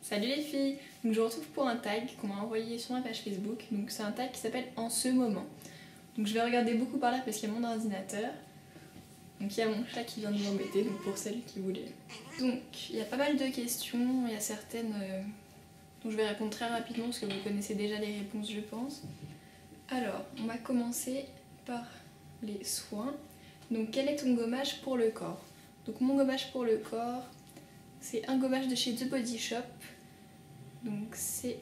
Salut les filles. Donc je vous retrouve pour un tag qu'on m'a envoyé sur ma page Facebook. Donc c'est un tag qui s'appelle En ce moment. Donc je vais regarder beaucoup par là parce qu'il y a mon ordinateur. Donc il y a mon chat qui vient de m'embêter, donc pour celles qui voulaient. Donc il y a pas mal de questions, il y a certaines dont je vais répondre très rapidement parce que vous connaissez déjà les réponses je pense. Alors on va commencer par les soins. Donc quel est ton gommage pour le corps? Donc mon gommage pour le corps, c'est un gommage de chez The Body Shop. Donc c'est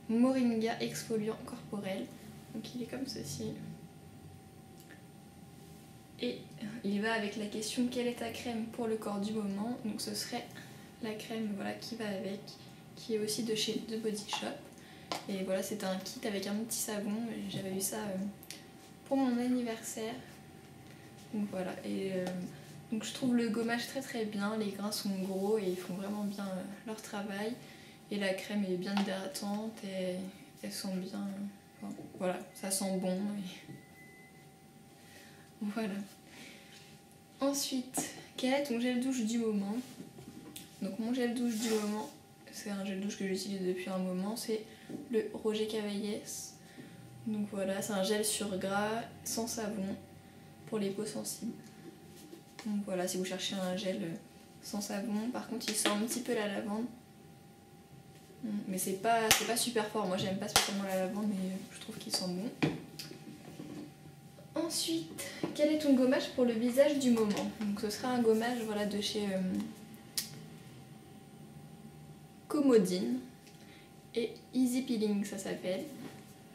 Moringa exfoliant corporel. Donc il est comme ceci. Et il va avec la question quelle est ta crème pour le corps du moment. Donc ce serait la crème voilà, qui va avec, qui est aussi de chez The Body Shop. Et voilà, c'est un kit avec un petit savon. J'avais eu ça pour mon anniversaire. Donc voilà, et donc je trouve le gommage très très bien. Les grains sont gros et ils font vraiment bien leur travail. Et la crème est bien hydratante et elle sent bien. Enfin, voilà, ça sent bon. Et... voilà. Ensuite, quel est ton gel douche du moment? Donc mon gel douche du moment, c'est un gel douche que j'utilise depuis un moment, c'est le Roger Cavaillès. Donc voilà, c'est un gel sur gras, sans savon, pour les peaux sensibles. Donc voilà, si vous cherchez un gel sans savon, par contre il sent un petit peu la lavande. Mais c'est pas super fort, moi j'aime pas spécialement la lavande, mais je trouve qu'il sent bon. Ensuite, quel est ton gommage pour le visage du moment? Donc ce sera un gommage voilà, de chez Comodine et Easy Peeling ça s'appelle.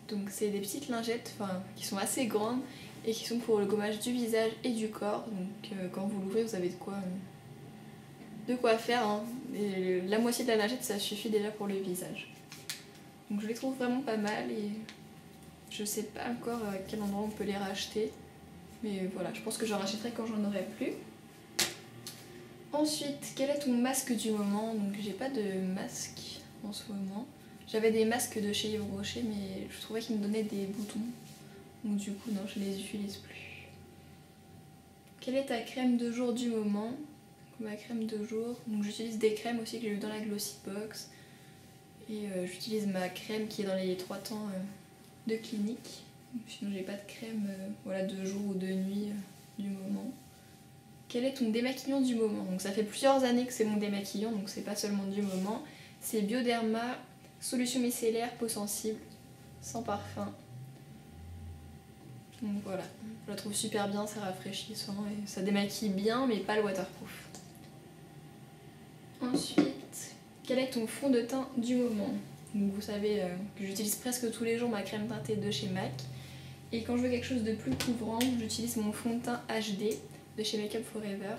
Donc c'est des petites lingettes qui sont assez grandes et qui sont pour le gommage du visage et du corps. Donc quand vous l'ouvrez vous avez de quoi faire. Hein. Et la moitié de la lingette ça suffit déjà pour le visage. Donc je les trouve vraiment pas mal et je sais pas encore à quel endroit on peut les racheter. Mais voilà, je pense que j'en rachèterai quand j'en aurai plus. Ensuite, quel est ton masque du moment? Donc j'ai pas de masque en ce moment. J'avais des masques de chez Yves Rocher mais je trouvais qu'ils me donnaient des boutons. Donc du coup non, je les utilise plus. Quelle est ta crème de jour du moment? Ma crème de jour, donc j'utilise des crèmes aussi que j'ai eu dans la Glossybox. Et j'utilise ma crème qui est dans les 3 temps de clinique. Sinon j'ai pas de crème voilà, de jour ou de nuit du moment. Quel est ton démaquillant du moment? Donc ça fait plusieurs années que c'est mon démaquillant, donc c'est pas seulement du moment. C'est Bioderma solution micellaire peau sensible, sans parfum. Donc voilà, je la trouve super bien, c'est rafraîchissant et ça démaquille bien mais pas le waterproof. Ensuite, quel est ton fond de teint du moment? Donc vous savez que j'utilise presque tous les jours ma crème teintée de chez MAC. Et quand je veux quelque chose de plus couvrant, j'utilise mon fond de teint HD de chez Make Up Forever.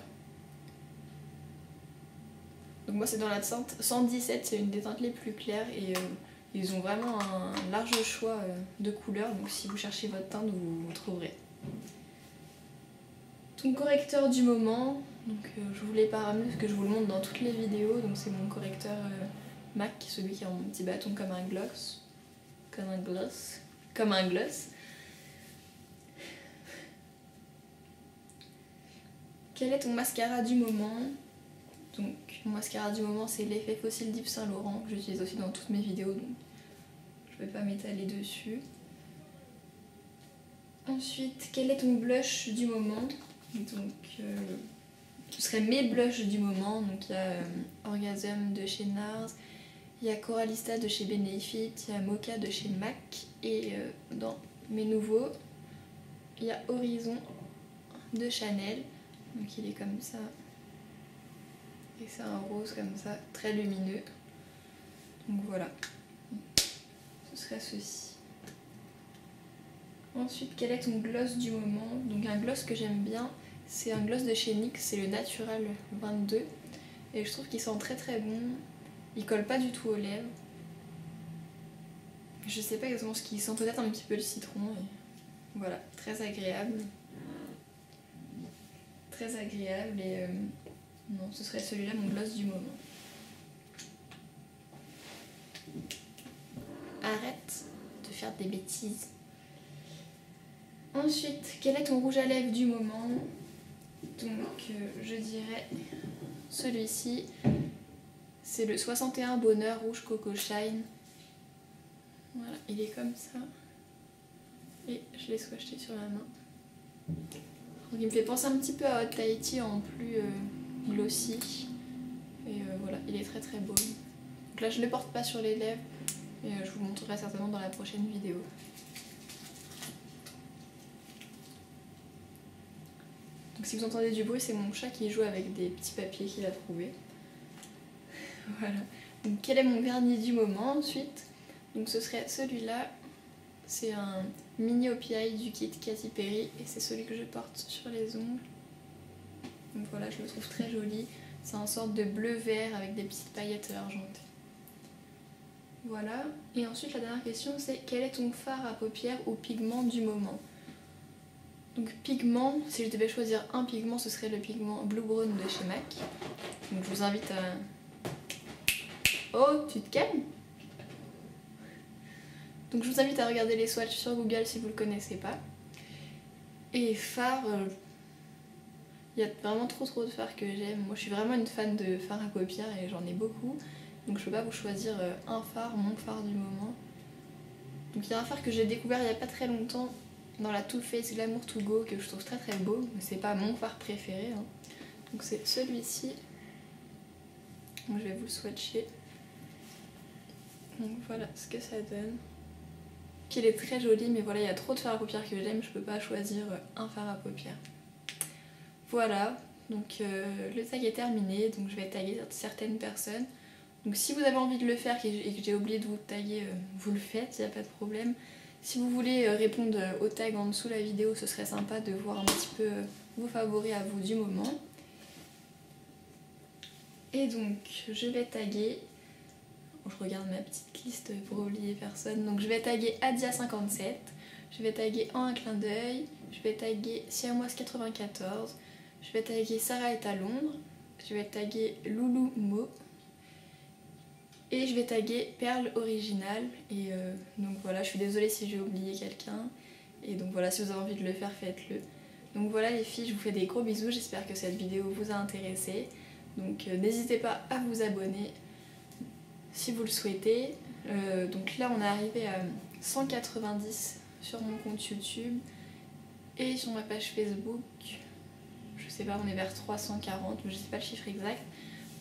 Donc moi c'est dans la teinte 117, c'est une des teintes les plus claires et ils ont vraiment un large choix de couleurs. Donc si vous cherchez votre teinte, vous trouverez. Ton correcteur du moment, donc je vous l'ai pas ramené parce que je vous le montre dans toutes les vidéos. Donc c'est mon correcteur MAC, celui qui a un petit bâton comme un gloss. Comme un gloss. Quel est ton mascara du moment? Donc mon mascara du moment c'est l'effet fossile d'Yves Saint Laurent, que j'utilise aussi dans toutes mes vidéos, donc je vais pas m'étaler dessus. Ensuite, quel est ton blush du moment? Donc ce serait mes blushs du moment, donc il y a Orgasm de chez NARS, il y a Coralista de chez Benefit, il y a Mocha de chez MAC, et dans mes nouveaux, il y a Horizon de Chanel, donc il est comme ça. Et c'est un rose comme ça, très lumineux. Donc voilà, ce serait ceci. Ensuite, quel est ton gloss du moment? Donc un gloss que j'aime bien, c'est un gloss de chez NYX, c'est le Natural 22. Et je trouve qu'il sent très très bon, il colle pas du tout aux lèvres. Je sais pas exactement ce qu'il sent, peut-être un petit peu le citron. Et voilà, très agréable. Très agréable et... non, ce serait celui-là mon gloss du moment. Arrête de faire des bêtises. Ensuite, quel est ton rouge à lèvres du moment? Donc je dirais celui-ci. C'est le 61 Bonheur Rouge Coco Shine. Voilà, il est comme ça. Et je l'ai swatché sur la main. Donc il me fait penser un petit peu à Hot Tahiti en plus glossy. Et voilà, il est très très beau. Donc là je ne le porte pas sur les lèvres. Et je vous montrerai certainement dans la prochaine vidéo. Donc si vous entendez du bruit, c'est mon chat qui joue avec des petits papiers qu'il a trouvés. Voilà. Donc quel est mon vernis du moment ensuite? Donc ce serait celui-là. C'est un mini OPI du kit Katy Perry et c'est celui que je porte sur les ongles. Donc voilà, je le trouve très joli. C'est un sorte de bleu-vert avec des petites paillettes argentées. Voilà. Et ensuite la dernière question c'est quel est ton fard à paupières ou pigment du moment? Donc pigment, si je devais choisir un pigment, ce serait le pigment Blue Brown de chez MAC. Donc je vous invite à... Oh, tu te calmes? Donc je vous invite à regarder les swatchs sur Google si vous ne le connaissez pas. Et fard, il y a vraiment trop de fards que j'aime. Moi je suis vraiment une fan de fard à paupières et j'en ai beaucoup. Donc je peux pas vous choisir un fard, mon fard du moment. Donc il y a un fard que j'ai découvert il y a pas très longtemps dans la Too Faced Glamour To Go que je trouve très très beau. Mais c'est pas mon fard préféré. Hein. Donc c'est celui-ci. Donc je vais vous le swatcher. Donc voilà ce que ça donne. Il est très joli mais voilà il y a trop de fards à paupières que j'aime, je peux pas choisir un fard à paupières. Voilà, donc le tag est terminé, donc je vais taguer certaines personnes. Donc si vous avez envie de le faire et que j'ai oublié de vous taguer, vous le faites, il n'y a pas de problème. Si vous voulez répondre au tag en dessous de la vidéo, ce serait sympa de voir un petit peu vos favoris à vous du moment. Et donc je vais taguer... Je regarde ma petite liste pour oublier personne. Donc je vais taguer Adia57, je vais taguer En un clin d'œil, je vais taguer Siamoise94, je vais taguer Sarah est à Londres, je vais taguer Loulou Mo et je vais taguer Perle Originale. Et donc voilà, je suis désolée si j'ai oublié quelqu'un. Et donc voilà, si vous avez envie de le faire, faites-le. Donc voilà les filles, je vous fais des gros bisous, j'espère que cette vidéo vous a intéressé. Donc n'hésitez pas à vous abonner si vous le souhaitez. Donc là on est arrivé à 190 sur mon compte YouTube et sur ma page Facebook, je sais pas, on est vers 340, mais je sais pas le chiffre exact.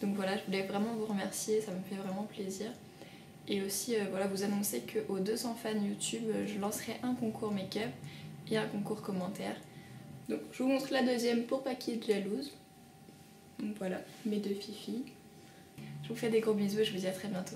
Donc voilà, je voulais vraiment vous remercier, ça me fait vraiment plaisir. Et aussi voilà, vous annoncer qu'aux 200 fans YouTube, je lancerai un concours make-up et un concours commentaire. Donc je vous montre la deuxième pour pas qu'il y ait de jalouse. Donc voilà, mes deux fifis. Je vous fais des gros bisous et je vous dis à très bientôt.